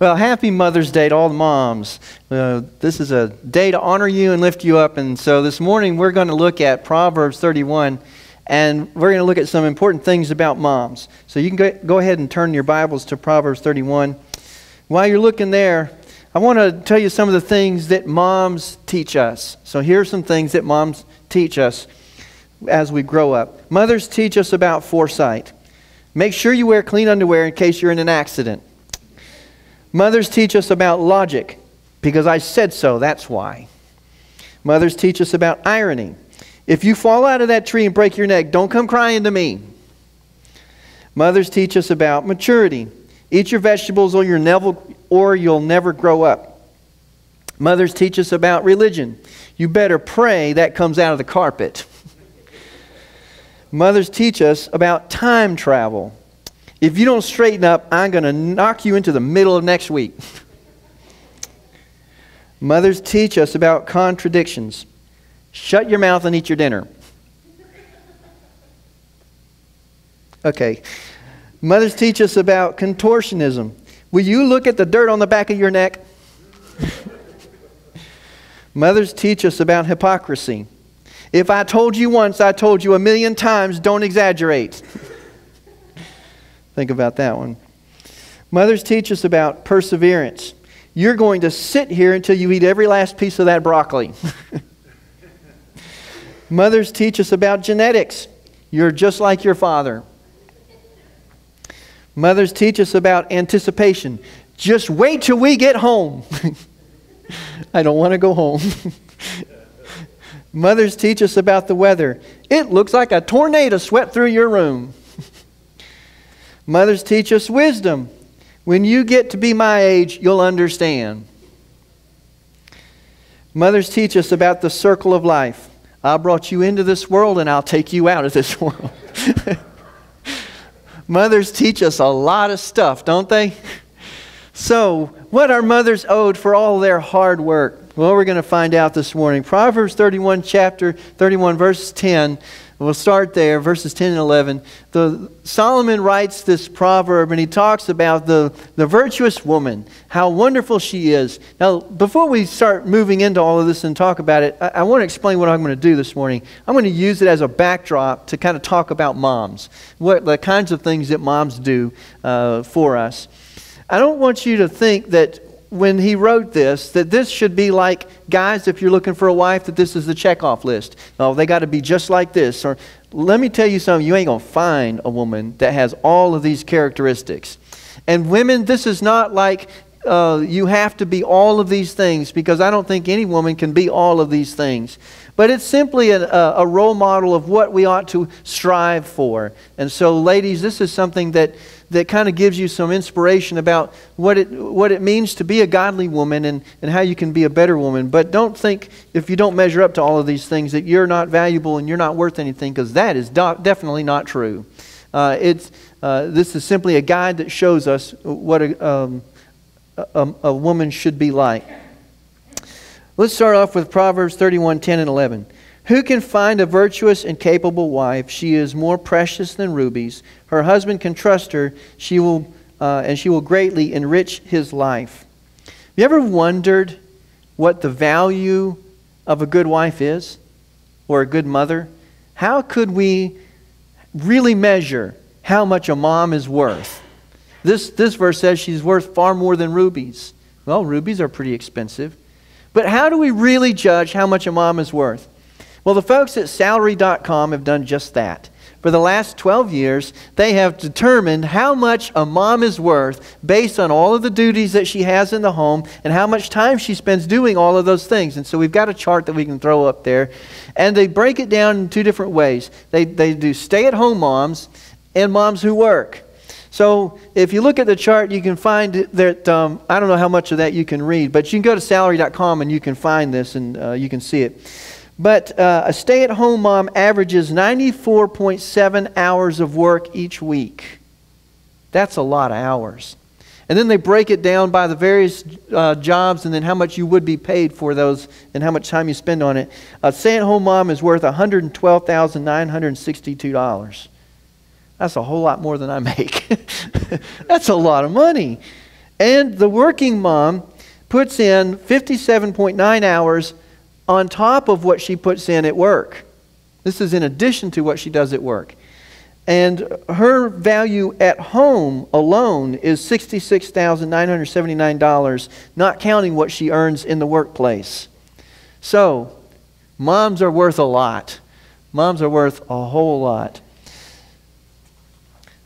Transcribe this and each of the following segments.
Well, happy Mother's Day to all the moms. This is a day to honor you and lift you up. And so this morning we're going to look at Proverbs 31, and we're going to look at some important things about moms. So you can go ahead and turn your Bibles to Proverbs 31. While you're looking there, I want to tell you some of the things that moms teach us. So here are some things that moms teach us as we grow up. Mothers teach us about foresight. Make sure you wear clean underwear in case you're in an accident. Mothers teach us about logic, because I said so, that's why. Mothers teach us about irony. If you fall out of that tree and break your neck, don't come crying to me. Mothers teach us about maturity. Eat your vegetables or you'll never grow up. Mothers teach us about religion. You better pray that comes out of the carpet. Mothers teach us about time travel. If you don't straighten up, I'm going to knock you into the middle of next week. Mothers teach us about contradictions. Shut your mouth and eat your dinner. Okay. Mothers teach us about contortionism. Will you look at the dirt on the back of your neck? Mothers teach us about hypocrisy. If I told you once, I told you 1,000,000 times, don't exaggerate. Think about that one. Mothers teach us about perseverance. You're going to sit here until you eat every last piece of that broccoli. Mothers teach us about genetics. You're just like your father. Mothers teach us about anticipation. Just wait till we get home. I don't want to go home. Mothers teach us about the weather. It looks like a tornado swept through your room. Mothers teach us wisdom. When you get to be my age, you'll understand. Mothers teach us about the circle of life. I brought you into this world and I'll take you out of this world. Mothers teach us a lot of stuff, don't they? So, what are mothers owed for all their hard work? Well, we're going to find out this morning. Proverbs 31, chapter 31, verse 10. We'll start there, verses 10 and 11. Solomon writes this proverb, and he talks about the virtuous woman, how wonderful she is. Now, before we start moving into all of this and talk about it, I want to explain what I'm going to do this morning. I'm going to use it as a backdrop to kind of talk about moms, what the kinds of things that moms do for us. I don't want you to think that when he wrote this, that this should be like, guys, if you're looking for a wife, that this is the checkoff list. No, they got to be just like this. Or let me tell you something, you ain't going to find a woman that has all of these characteristics. And women, this is not like you have to be all of these things, because I don't think any woman can be all of these things. But it's simply a role model of what we ought to strive for. And so, ladies, this is something that kind of gives you some inspiration about what it means to be a godly woman and how you can be a better woman. But don't think, if you don't measure up to all of these things, that you're not valuable and you're not worth anything, because that is definitely not true. This is simply a guide that shows us what a woman should be like. Let's start off with Proverbs 31, 10 and 11. Who can find a virtuous and capable wife? She is more precious than rubies. Her husband can trust her. She will greatly enrich his life. Have you ever wondered what the value of a good wife is? Or a good mother? How could we really measure how much a mom is worth? This verse says she's worth far more than rubies. Well, rubies are pretty expensive. But how do we really judge how much a mom is worth? Well, the folks at Salary.com have done just that. For the last 12 years, they have determined how much a mom is worth based on all of the duties that she has in the home and how much time she spends doing all of those things. And so we've got a chart that we can throw up there. And they break it down in two different ways. They do stay-at-home moms and moms who work. So if you look at the chart, you can find that, I don't know how much of that you can read, but you can go to Salary.com and you can find this and you can see it. But a stay-at-home mom averages 94.7 hours of work each week. That's a lot of hours. And then they break it down by the various jobs and then how much you would be paid for those and how much time you spend on it. A stay-at-home mom is worth $112,962. That's a whole lot more than I make. That's a lot of money. And the working mom puts in 57.9 hours on top of what she puts in at work. This is in addition to what she does at work. And her value at home alone is $66,979, not counting what she earns in the workplace. So, moms are worth a lot. Moms are worth a whole lot.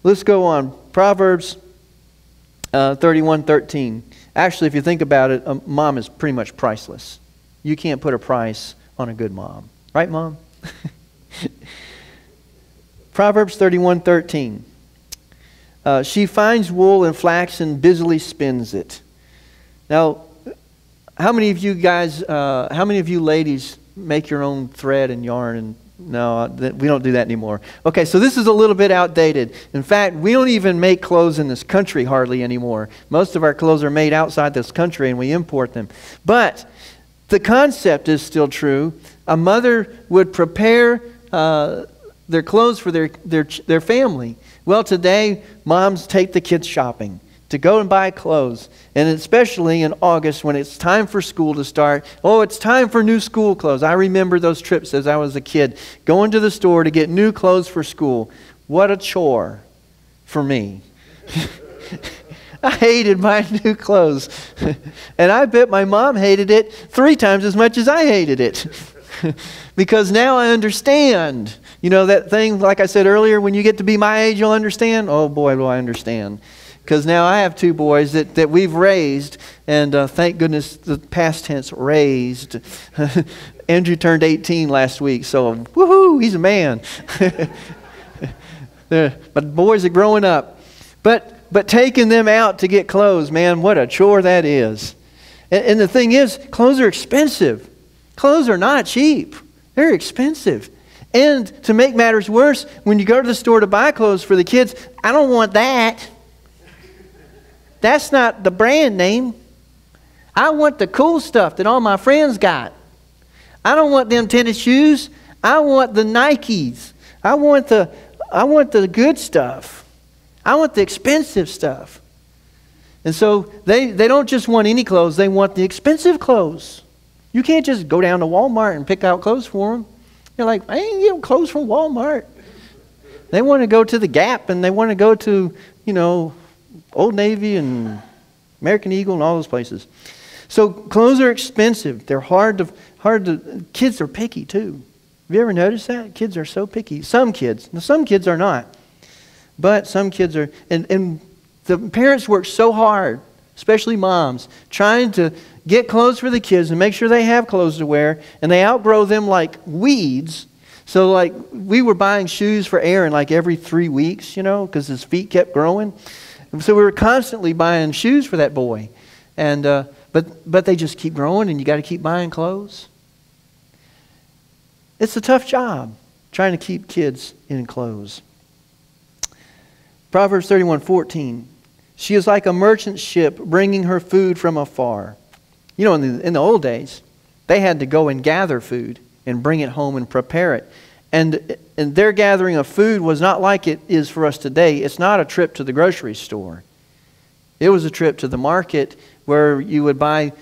Let's go on. Proverbs 31:13. Actually, if you think about it, a mom is pretty much priceless. You can't put a price on a good mom. Right, Mom? Proverbs 31:13. She finds wool and flax and busily spins it. Now, how many of you guys, how many of you ladies make your own thread and yarn? And no, we don't do that anymore. Okay, so this is a little bit outdated. In fact, we don't even make clothes in this country hardly anymore. Most of our clothes are made outside this country and we import them. But the concept is still true. A mother would prepare their clothes for their family. Well, today, moms take the kids shopping to go and buy clothes. And especially in August when it's time for school to start. Oh, it's time for new school clothes. I remember those trips as I was a kid, going to the store to get new clothes for school. What a chore for me. I hated my new clothes. And I bet my mom hated it 3 times as much as I hated it. Because now I understand. You know that thing, like I said earlier, when you get to be my age, you'll understand? Oh boy, do I understand. Because now I have 2 boys that we've raised, and thank goodness the past tense, raised. Andrew turned 18 last week, so woohoo, he's a man. But the boys are growing up. But taking them out to get clothes, man, what a chore that is. And the thing is, clothes are expensive. Clothes are not cheap. They're expensive. And to make matters worse, when you go to the store to buy clothes for the kids, I don't want that. That's not the brand name. I want the cool stuff that all my friends got. I don't want them tennis shoes. I want the Nikes. I want the good stuff. I want the expensive stuff. And so they don't just want any clothes. They want the expensive clothes. You can't just go down to Walmart and pick out clothes for them. You're like, I ain't getting clothes from Walmart. They want to go to the Gap, and they want to go to, Old Navy and American Eagle and all those places. So clothes are expensive. They're hard to. Kids are picky too. Have you ever noticed that? Kids are so picky. Some kids. Now, some kids are not. But some kids are. And the parents work so hard, especially moms, trying to get clothes for the kids and make sure they have clothes to wear. And they outgrow them like weeds. So like we were buying shoes for Aaron like every 3 weeks, because his feet kept growing. So we were constantly buying shoes for that boy. And but they just keep growing, and you got to keep buying clothes. It's a tough job trying to keep kids in clothes. Proverbs 31:14. She is like a merchant ship bringing her food from afar. In the old days, they had to go and gather food and bring it home and prepare it. And their gathering of food was not like it is for us today. It's not a trip to the grocery store. It was a trip to the market where you would buy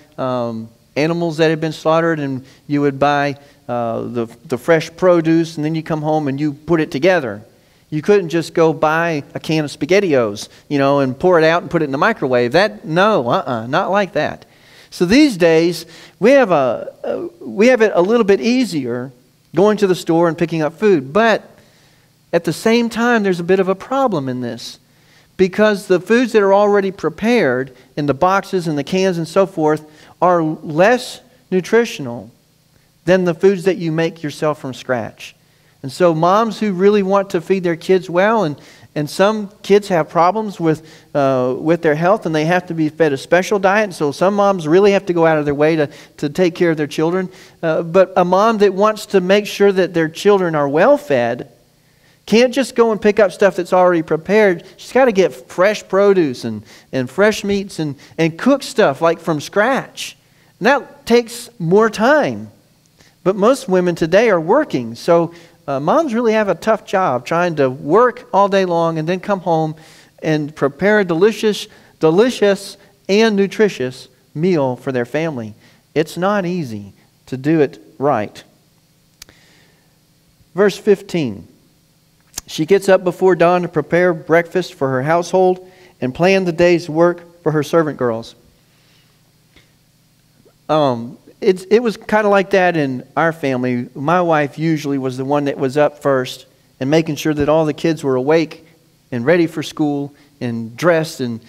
animals that had been slaughtered, and you would buy the fresh produce, and then you come home and you put it together. You couldn't just go buy a can of SpaghettiOs, and pour it out and put it in the microwave. Not like that. So these days, we have it a little bit easier going to the store and picking up food. But at the same time, there's a bit of a problem in this. Because the foods that are already prepared in the boxes and the cans and so forth are less nutritional than the foods that you make yourself from scratch. And so moms who really want to feed their kids well, and some kids have problems with their health, and they have to be fed a special diet. And so some moms really have to go out of their way to take care of their children. But a mom that wants to make sure that their children are well fed can't just go and pick up stuff that's already prepared. She's got to get fresh produce and fresh meats and cook stuff like from scratch. And that takes more time. But most women today are working. So moms really have a tough job trying to work all day long and then come home and prepare delicious and nutritious meal for their family. It's not easy to do it right. Verse 15. She gets up before dawn to prepare breakfast for her household and plan the day's work for her servant girls. It was kind of like that in our family. My wife usually was the one that was up first and making sure that all the kids were awake and ready for school and dressed and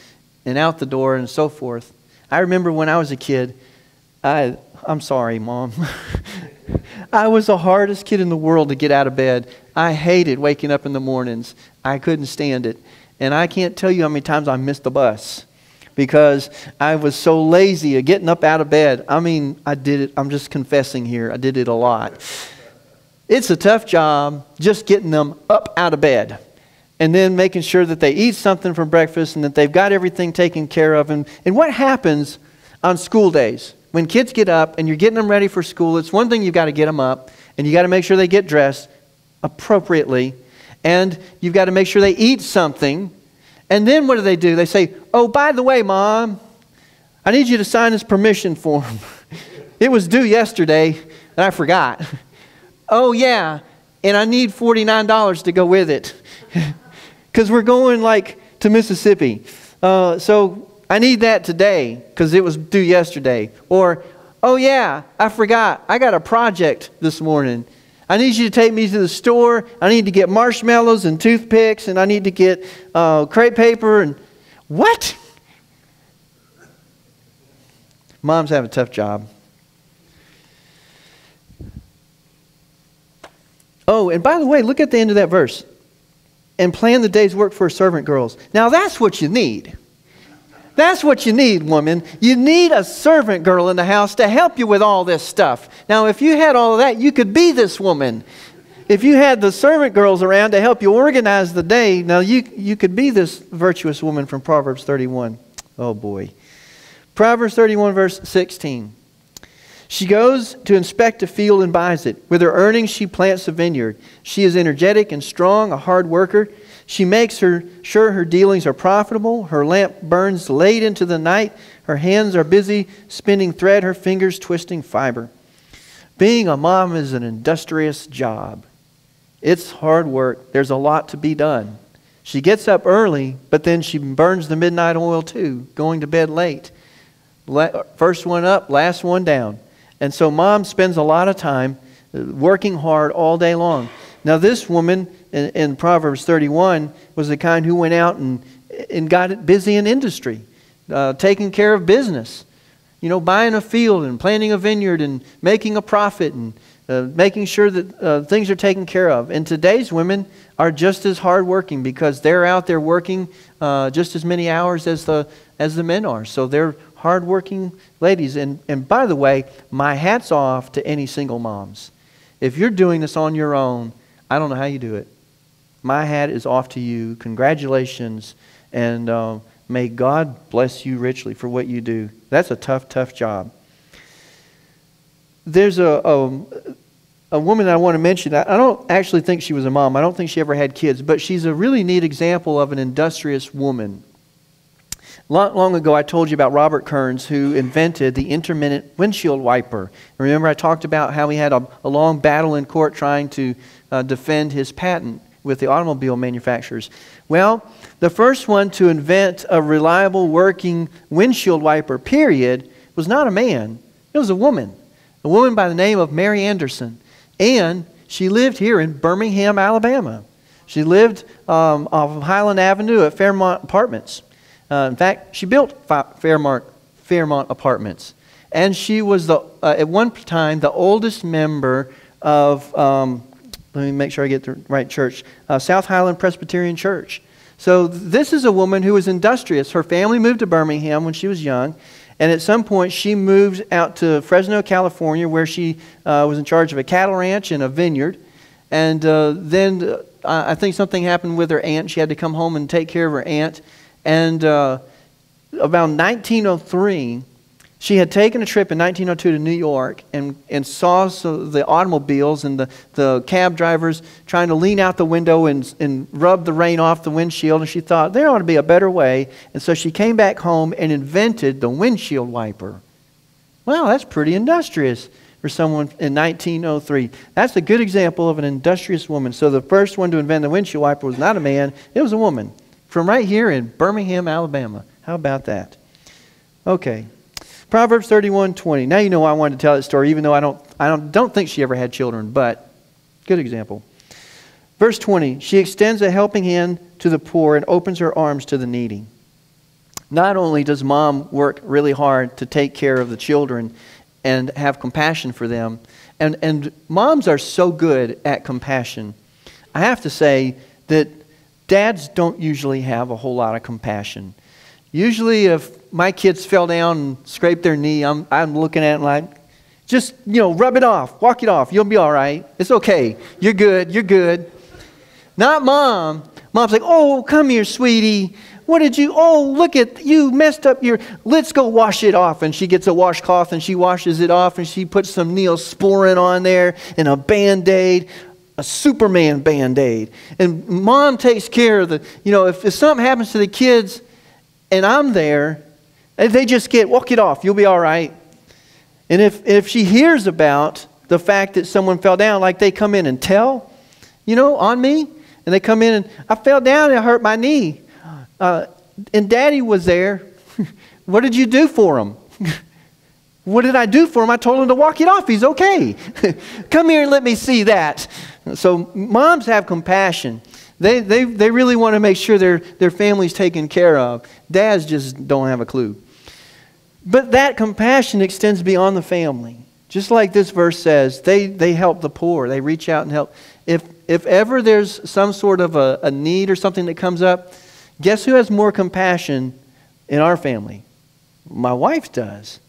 out the door and so forth. I remember when I was a kid, I'm sorry, Mom. I was the hardest kid in the world to get out of bed. I hated waking up in the mornings. I couldn't stand it. And I can't tell you how many times I missed the bus because I was so lazy at getting up out of bed. I mean, I did it. I'm just confessing here. I did it a lot. It's a tough job just getting them up out of bed and then making sure that they eat something for breakfast and that they've got everything taken care of. And what happens on school days? When kids get up and you're getting them ready for school, it's one thing you've got to get them up and you got to make sure they get dressed appropriately and you've got to make sure they eat something. And then what do? They say, oh, by the way, Mom, I need you to sign this permission form. It was due yesterday and I forgot. Oh, yeah, and I need $49 to go with it because we're going to Mississippi. So I need that today because it was due yesterday. Or, oh yeah, I forgot. I got a project this morning. I need you to take me to the store. I need to get marshmallows and toothpicks and I need to get crepe paper and what? Moms have a tough job. Oh, and by the way, look at the end of that verse. And plan the day's work for servant girls. Now that's what you need. That's what you need, woman. You need a servant girl in the house to help you with all this stuff. Now, if you had all of that, you could be this woman. If you had the servant girls around to help you organize the day, now you could be this virtuous woman from Proverbs 31. Oh, boy. Proverbs 31, verse 16. She goes to inspect a field and buys it. With her earnings, she plants a vineyard. She is energetic and strong, a hard worker. She makes sure her dealings are profitable. Her lamp burns late into the night. Her hands are busy spinning thread, her fingers twisting fiber. Being a mom is an industrious job. It's hard work. There's a lot to be done. She gets up early, but then she burns the midnight oil too, going to bed late. First one up, last one down. And so mom spends a lot of time working hard all day long. Now this woman in Proverbs 31 was the kind who went out and got busy in industry, taking care of business. You know, buying a field and planting a vineyard and making a profit and making sure that things are taken care of. And today's women are just as hardworking because they're out there working just as many hours as the men are. So they're hardworking ladies. And by the way, my hat's off to any single moms. If you're doing this on your own, I don't know how you do it. My hat is off to you. Congratulations. And may God bless you richly for what you do. That's a tough, tough job. There's a woman I want to mention. I don't actually think she was a mom. I don't think she ever had kids. But she's a really neat example of an industrious woman. Long ago, I told you about Robert Kearns, who invented the intermittent windshield wiper. Remember, I talked about how he had a long battle in court trying to defend his patent with the automobile manufacturers. Well, the first one to invent a reliable working windshield wiper, period, was not a man. It was a woman by the name of Mary Anderson. And she lived here in Birmingham, Alabama. She lived off of Highland Avenue at Fairmont Apartments. In fact, she built Fairmont Apartments. And she was, at one time, the oldest member of, let me make sure I get the right church, South Highland Presbyterian Church. So this is a woman who was industrious. Her family moved to Birmingham when she was young. And at some point, she moved out to Fresno, California, where she was in charge of a cattle ranch and a vineyard. And then I think something happened with her aunt. She had to come home and take care of her aunt. And about 1903, She had taken a trip in 1902 to New York and saw the automobiles and the cab drivers trying to lean out the window and rub the rain off the windshield. And she thought, there ought to be a better way. And so she came back home and invented the windshield wiper. Wow, that's pretty industrious for someone in 1903. That's a good example of an industrious woman. So the first one to invent the windshield wiper was not a man, it was a woman. From right here in Birmingham, Alabama. How about that? Okay. Proverbs 31:20. Now you know why I wanted to tell that story, even though I don't think she ever had children, but good example. Verse 20. She extends a helping hand to the poor and opens her arms to the needy. Not only does mom work really hard to take care of the children and have compassion for them, and moms are so good at compassion. I have to say that dads don't usually have a whole lot of compassion. Usually if my kids fell down and scraped their knee, I'm looking at it like, just, rub it off, walk it off, you'll be all right. It's okay, you're good. Not mom. Mom's like, oh, come here, sweetie. What did you, look at, you messed up let's go wash it off. And she gets a washcloth and she washes it off and she puts some Neosporin on there and a Band-Aid. A Superman Band-Aid. And mom takes care of if something happens to the kids and I'm there, they just walk it off, you'll be all right. And if she hears about the fact that someone fell down, like they come in and tell, on me, and they come in and, I fell down and I hurt my knee. And Daddy was there. What did you do for him? What did I do for him? I told him to walk it off. He's okay. Come here and let me see that. So moms have compassion. They really want to make sure their family's taken care of. Dads just don't have a clue. But that compassion extends beyond the family. Just like this verse says, they help the poor. They reach out and help. If ever there's some sort of a need or something that comes up, guess who has more compassion in our family? My wife does.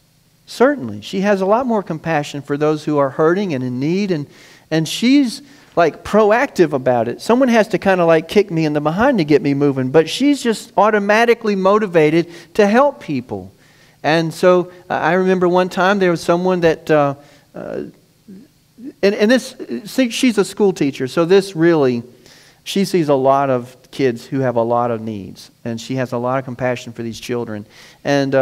Certainly. She has a lot more compassion for those who are hurting and in need, and she's like proactive about it. Someone has to kind of like kick me in the behind to get me moving, but she's just automatically motivated to help people. And so I remember one time there was someone that, she's a school teacher, so she sees a lot of kids who have a lot of needs, and she has a lot of compassion for these children. And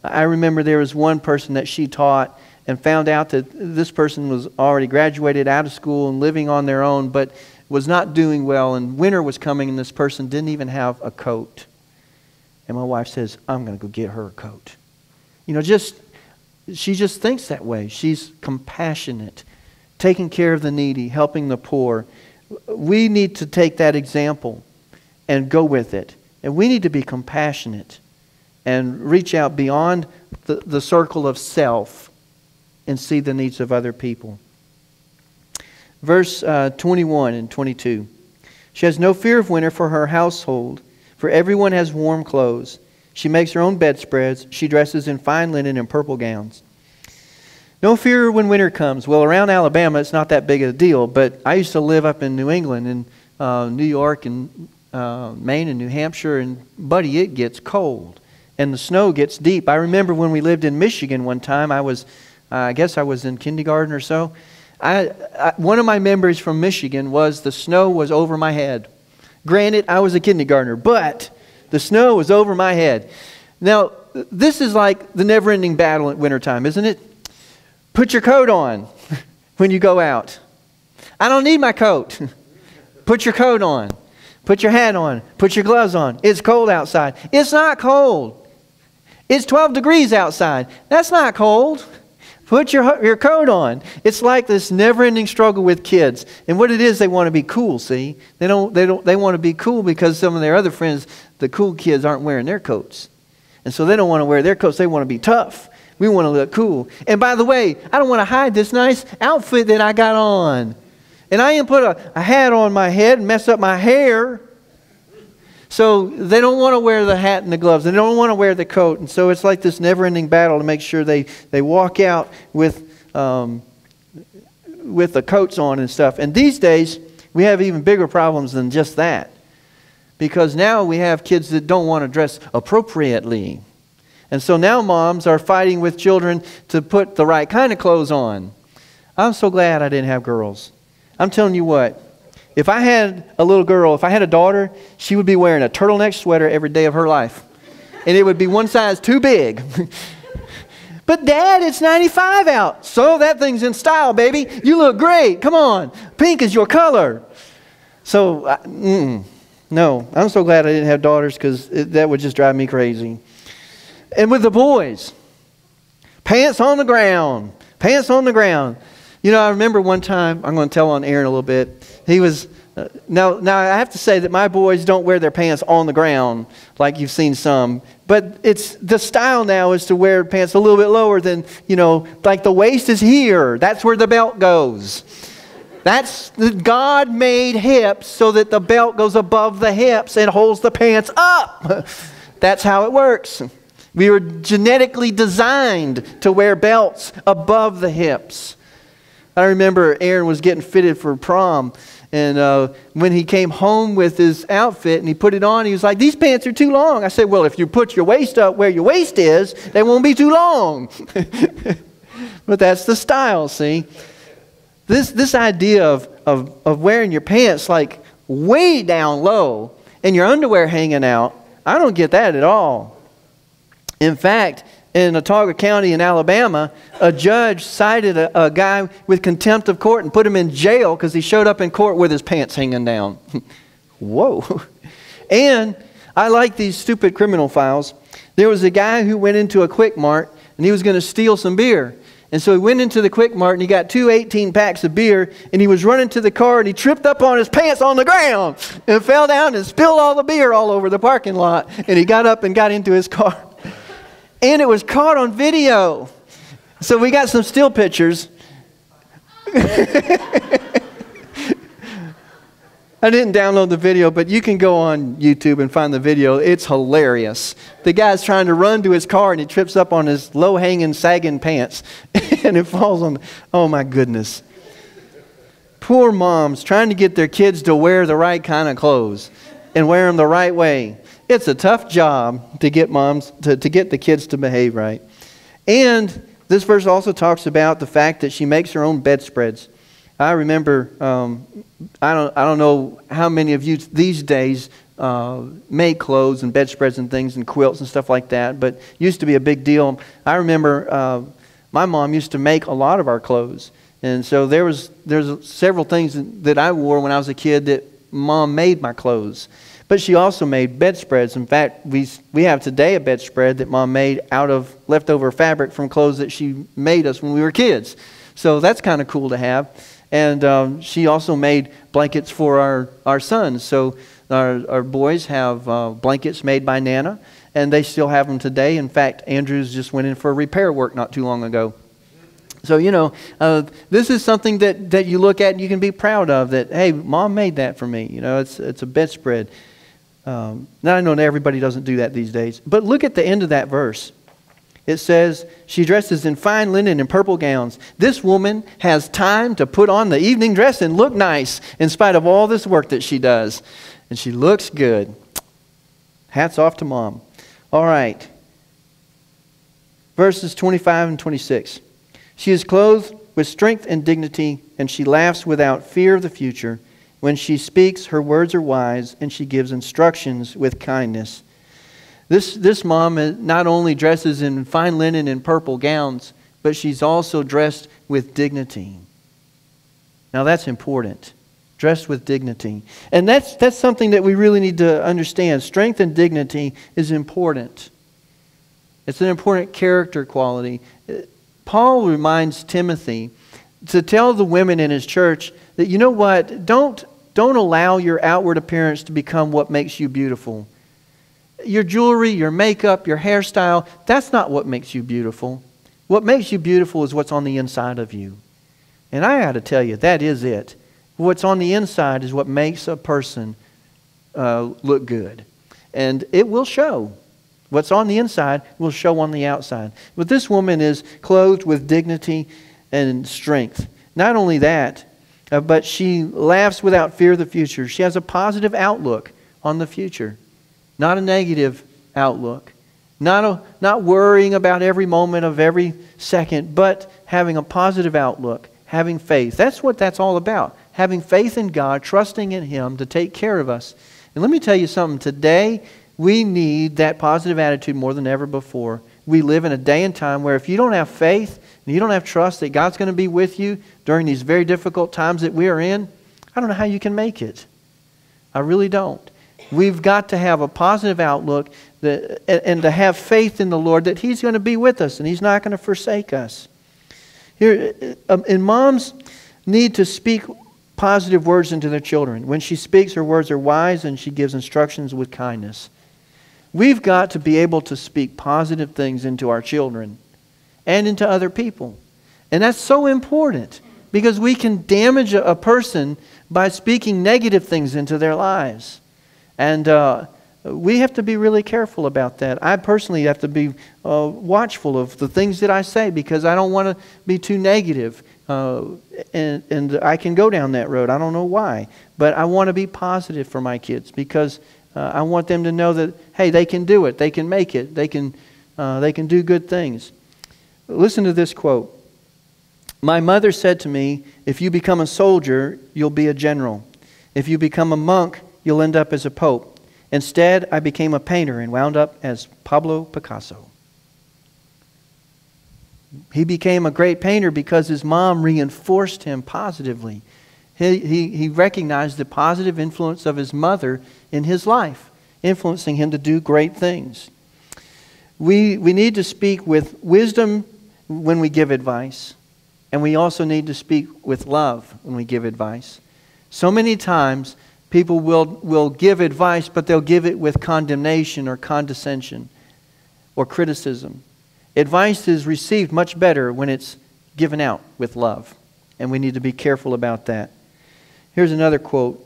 I remember there was one person that she taught and found out that this person was already graduated out of school and living on their own, but was not doing well, and winter was coming and this person didn't even have a coat. And my wife says, I'm going to go get her a coat. She just thinks that way. She's compassionate, taking care of the needy, helping the poor. We need to take that example and go with it. And we need to be compassionate and reach out beyond the circle of self and see the needs of other people. Verse 21 and 22. She has no fear of winter for her household, for everyone has warm clothes. She makes her own bedspreads. She dresses in fine linen and purple gowns. No fear when winter comes. Well, around Alabama, it's not that big of a deal, but I used to live up in New England and New York and Maine and New Hampshire, and buddy, it gets cold. And the snow gets deep. I remember when we lived in Michigan one time, I guess I was in kindergarten or so. One of my memories from Michigan was the snow was over my head. Granted, I was a kindergartner, but the snow was over my head. Now, this is like the never-ending battle at wintertime, isn't it? Put your coat on when you go out. I don't need my coat. Put your coat on. Put your hat on. Put your gloves on. It's cold outside. It's not cold. It's 12 degrees outside. That's not cold. Put your coat on. It's like this never-ending struggle with kids. And what it is, they want to be cool, see? They want to be cool because some of their other friends, the cool kids, aren't wearing their coats. And so they don't want to wear their coats. They want to be tough. We want to look cool. And by the way, I don't want to hide this nice outfit that I got on. And I didn't put a hat on my head and mess up my hair. So they don't want to wear the hat and the gloves. They don't want to wear the coat. And so it's like this never-ending battle to make sure they walk out with the coats on and stuff. And these days, we have even bigger problems than just that. Because now we have kids that don't want to dress appropriately. And so now moms are fighting with children to put the right kind of clothes on. I'm so glad I didn't have girls. I'm telling you what, if I had a little girl, if I had a daughter, she would be wearing a turtleneck sweater every day of her life. And it would be one size too big. But Dad, it's 95 out. So that thing's in style, baby. You look great. Come on. Pink is your color. So, no. I'm so glad I didn't have daughters because that would just drive me crazy. And with the boys, pants on the ground. Pants on the ground. You know, I remember one time, I'm going to tell on Aaron a little bit. He was, now I have to say that my boys don't wear their pants on the ground like you've seen some. But it's the style now is to wear pants a little bit lower than, you know, like the waist is here. That's where the belt goes. That's God made hips so that the belt goes above the hips and holds the pants up. That's how it works. We were genetically designed to wear belts above the hips. I remember Aaron was getting fitted for prom, and when he came home with his outfit and he put it on, he was like, these pants are too long. I said, well, if you put your waist up where your waist is, they won't be too long. But that's the style, see? This idea of wearing your pants like way down low and your underwear hanging out, I don't get that at all. In fact, in Autauga County in Alabama, a judge cited a guy with contempt of court and put him in jail because he showed up in court with his pants hanging down. Whoa. And I like these stupid criminal files. There was a guy who went into a Quick Mart and he was going to steal some beer. And so he went into the Quick Mart and he got 2 18-packs of beer, and he was running to the car and he tripped up on his pants on the ground and fell down and spilled all the beer all over the parking lot. And he got up and got into his car. And it was caught on video. So we got some still pictures. I didn't download the video, but you can go on YouTube and find the video. It's hilarious. The guy's trying to run to his car and he trips up on his low-hanging, sagging pants. And it falls on. Oh my goodness. Poor moms trying to get their kids to wear the right kind of clothes and wear them the right way. It's a tough job to get moms, to get the kids to behave right. And this verse also talks about the fact that she makes her own bedspreads. I remember, I don't know how many of you these days make clothes and bedspreads and things and quilts and stuff like that, but it used to be a big deal. I remember my mom used to make a lot of our clothes. And so there's several things that I wore when I was a kid that Mom made my clothes. But she also made bedspreads. In fact, we have today a bedspread that Mom made out of leftover fabric from clothes that she made us when we were kids. So that's kind of cool to have. And she also made blankets for our sons. So our boys have blankets made by Nana, and they still have them today. In fact, Andrews just went in for repair work not too long ago. So, you know, this is something that you look at and you can be proud of, that, hey, Mom made that for me. You know, it's a bedspread. Now, I know that everybody doesn't do that these days. But look at the end of that verse. It says, she dresses in fine linen and purple gowns. This woman has time to put on the evening dress and look nice in spite of all this work that she does. And she looks good. Hats off to Mom. All right. Verses 25 and 26. She is clothed with strength and dignity, and she laughs without fear of the future. When she speaks, her words are wise, and she gives instructions with kindness. This mom not only dresses in fine linen and purple gowns, but she's also dressed with dignity. Now that's important. Dressed with dignity. And that's something that we really need to understand. Strength and dignity is important. It's an important character quality. Paul reminds Timothy to tell the women in his church that, you know what, don't allow your outward appearance to become what makes you beautiful. Your jewelry, your makeup, your hairstyle, that's not what makes you beautiful. What makes you beautiful is what's on the inside of you. And I got to tell you, that is it. What's on the inside is what makes a person look good. And it will show. What's on the inside will show on the outside. But this woman is clothed with dignity and strength. Not only that, but she laughs without fear of the future. She has a positive outlook on the future, not a negative outlook. Not worrying about every moment of every second, but having a positive outlook, having faith. That's what that's all about. Having faith in God, trusting in Him to take care of us. And let me tell you something. Today, we need that positive attitude more than ever before. We live in a day and time where if you don't have faith and you don't have trust that God's going to be with you during these very difficult times that we are in, I don't know how you can make it. I really don't. We've got to have a positive outlook and to have faith in the Lord that He's going to be with us and He's not going to forsake us. Here, and moms need to speak positive words into their children. When she speaks, her words are wise and she gives instructions with kindness. We've got to be able to speak positive things into our children and into other people. And that's so important because we can damage a person by speaking negative things into their lives. And we have to be really careful about that. I personally have to be watchful of the things that I say because I don't want to be too negative. And I can go down that road. I don't know why. But I want to be positive for my kids because I want them to know that, hey, they can do it. They can make it. They can do good things. Listen to this quote. My mother said to me, if you become a soldier, you'll be a general. If you become a monk, you'll end up as a pope. Instead, I became a painter and wound up as Pablo Picasso. He became a great painter because his mom reinforced him positively. He recognized the positive influence of his mother in his life, influencing him to do great things. We need to speak with wisdom when we give advice. And we also need to speak with love when we give advice. So many times people will give advice, but they'll give it with condemnation or condescension or criticism. Advice is received much better when it's given out with love. And we need to be careful about that. Here's another quote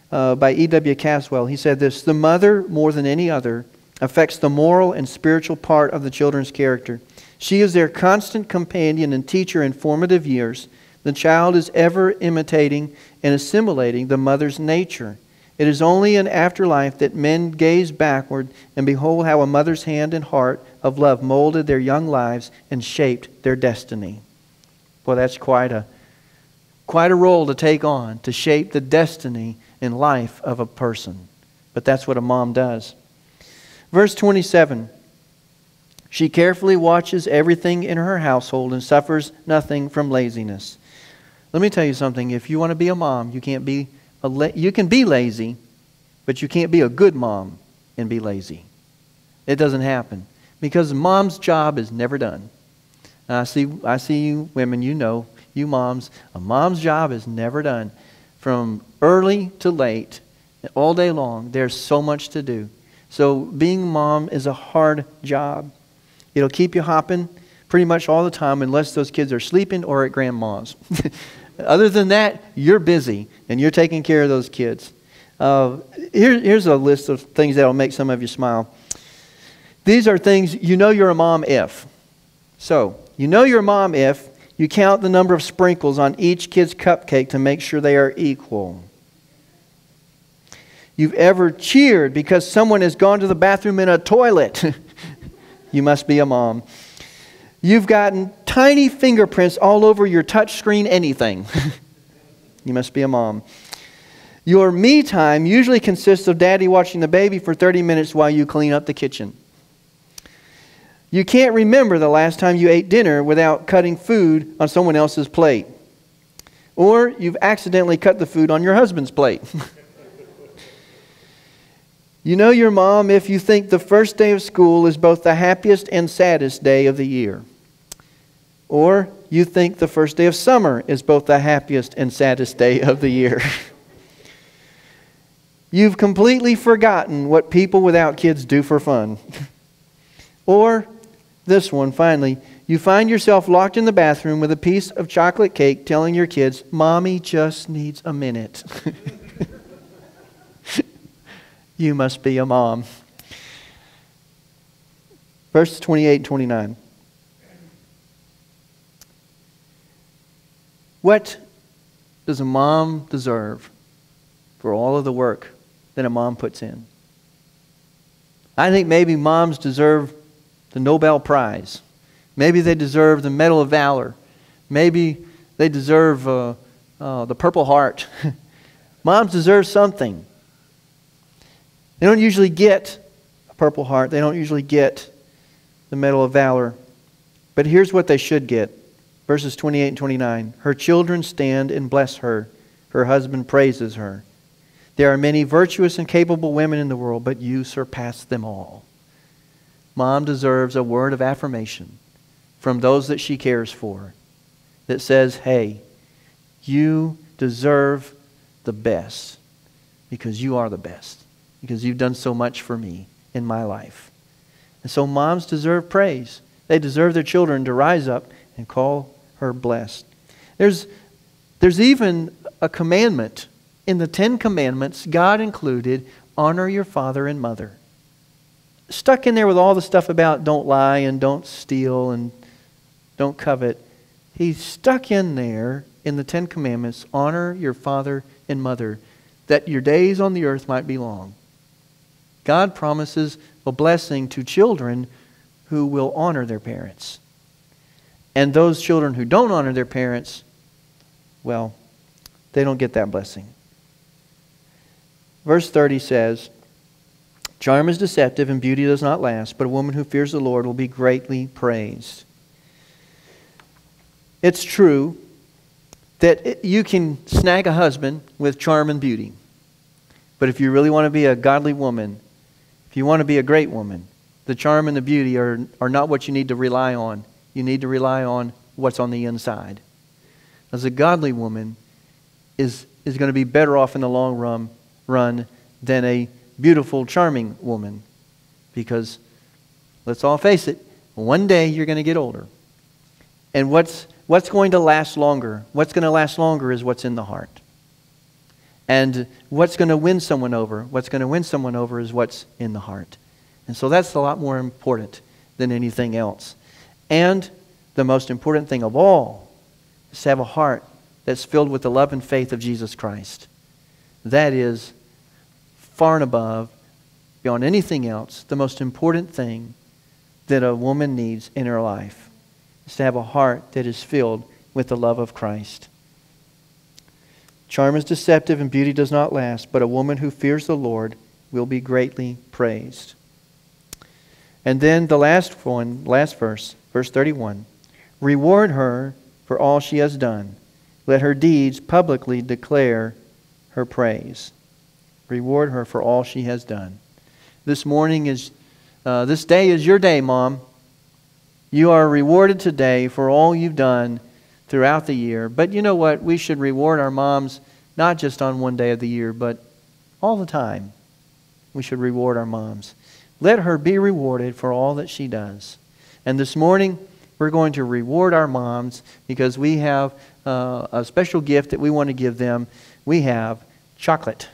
by E.W. Caswell. He said this, "The mother, more than any other, affects the moral and spiritual part of the children's character. She is their constant companion and teacher in formative years. The child is ever imitating and assimilating the mother's nature. It is only in afterlife that men gaze backward and behold how a mother's hand and heart of love molded their young lives and shaped their destiny." Well, that's quite a role to take on, to shape the destiny and life of a person. But that's what a mom does. Verse 27, she carefully watches everything in her household and suffers nothing from laziness. Let me tell you something. If you want to be a mom, you can be lazy, but you can't be a good mom and be lazy. It doesn't happen because mom's job is never done. And I see you women, you moms, a mom's job is never done. From early to late, all day long, there's so much to do. So being a mom is a hard job. It'll keep you hopping pretty much all the time unless those kids are sleeping or at grandma's. Other than that, you're busy and you're taking care of those kids. Here's a list of things that will make some of you smile. These are things you know you're a mom if. So, you know you're a mom if you count the number of sprinkles on each kid's cupcake to make sure they are equal. You've ever cheered because someone has gone to the bathroom in a toilet. You must be a mom. You've gotten tiny fingerprints all over your touchscreen anything. You must be a mom. Your me time usually consists of daddy watching the baby for 30 minutes while you clean up the kitchen. You can't remember the last time you ate dinner without cutting food on someone else's plate. Or you've accidentally cut the food on your husband's plate. You know your mom if you think the first day of school is both the happiest and saddest day of the year. Or you think the first day of summer is both the happiest and saddest day of the year. You've completely forgotten what people without kids do for fun. Or this one, finally, you find yourself locked in the bathroom with a piece of chocolate cake telling your kids, "Mommy just needs a minute." You must be a mom. Verses 28 and 29. What does a mom deserve for all of the work that a mom puts in? I think maybe moms deserve the Nobel Prize. Maybe they deserve the Medal of Valor. Maybe they deserve the Purple Heart. Moms deserve something. They don't usually get a Purple Heart. They don't usually get the Medal of Valor. But here's what they should get. Verses 28 and 29. Her children stand and bless her. Her husband praises her. There are many virtuous and capable women in the world, but you surpass them all. Mom deserves a word of affirmation from those that she cares for that says, hey, you deserve the best because you are the best, because you've done so much for me in my life. And so moms deserve praise. They deserve their children to rise up and call her blessed. There's even a commandment. In the 10 Commandments, God included, honor your father and mother. Stuck in there with all the stuff about don't lie and don't steal and don't covet. He's stuck in there in the 10 Commandments, honor your father and mother, that your days on the earth might be long. God promises a blessing to children who will honor their parents. And those children who don't honor their parents, well, they don't get that blessing. Verse 30 says, charm is deceptive and beauty does not last, but a woman who fears the Lord will be greatly praised. It's true that you can snag a husband with charm and beauty. But if you really want to be a godly woman, if you want to be a great woman, the charm and the beauty are not what you need to rely on. You need to rely on what's on the inside. As a godly woman is going to be better off in the long run than a beautiful, charming woman. Because, let's all face it, one day you're going to get older. And what's going to last longer? What's going to last longer is what's in the heart. And what's going to win someone over? What's going to win someone over is what's in the heart. And so that's a lot more important than anything else. And the most important thing of all is to have a heart that's filled with the love and faith of Jesus Christ. That is far and above, beyond anything else, the most important thing that a woman needs in her life is to have a heart that is filled with the love of Christ. Charm is deceptive and beauty does not last, but a woman who fears the Lord will be greatly praised. And then the last verse, verse 31. Reward her for all she has done. Let her deeds publicly declare her praise. Reward her for all she has done. This day is your day, Mom. You are rewarded today for all you've done throughout the year. But you know what? We should reward our moms not just on one day of the year, but all the time. We should reward our moms. Let her be rewarded for all that she does. And this morning, we're going to reward our moms because we have a special gift that we want to give them. We have chocolate.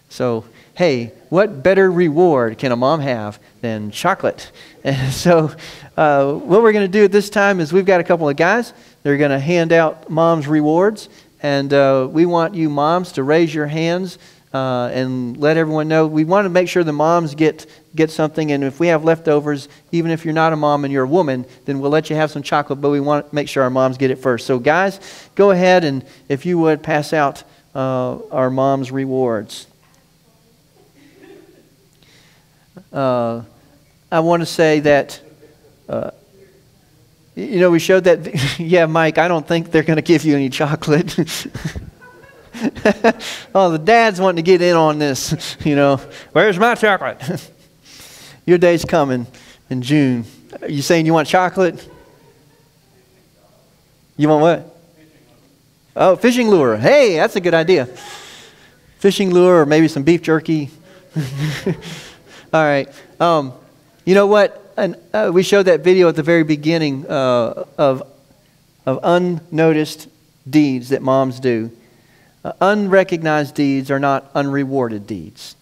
So, hey, what better reward can a mom have than chocolate? And so, what we're going to do at this time is we've got a couple of guys. They're going to hand out moms' rewards. And we want you moms to raise your hands and let everyone know. We want to make sure the moms get something. And if we have leftovers, even if you're not a mom and you're a woman, then we'll let you have some chocolate. But we want to make sure our moms get it first. So guys, go ahead and if you would pass out our moms' rewards. I want to say that, we showed that. Yeah, Mike, I don't think they're going to give you any chocolate. Oh, the dad's wanting to get in on this. Where's my chocolate? Your day's coming in June. Are you saying you want chocolate? You want what? Oh, fishing lure. Hey, that's a good idea. Fishing lure or maybe some beef jerky. All right. You know what? And we showed that video at the very beginning of unnoticed deeds that moms do. Unrecognized deeds are not unrewarded deeds.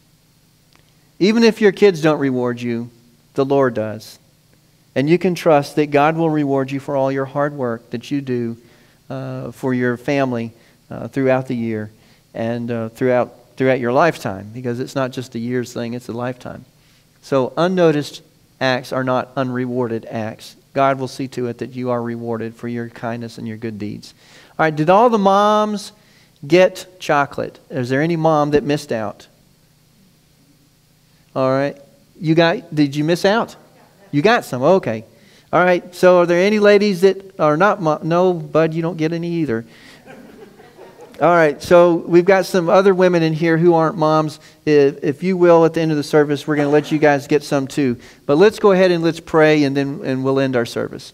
Even if your kids don't reward you, the Lord does. And you can trust that God will reward you for all your hard work that you do for your family throughout the year and throughout your lifetime, because it's not just a year's thing, it's a lifetime. So unnoticed acts are not unrewarded acts. God will see to it that you are rewarded for your kindness and your good deeds. All right, did all the moms get chocolate? Is there any mom that missed out? All right. Did you miss out? You got some, okay. All right, so are there any ladies that are not no, Bud, you don't get any either. All right, so we've got some other women in here who aren't moms. If you will, at the end of the service, we're going to let you guys get some too. But let's go ahead and let's pray, and we'll end our service.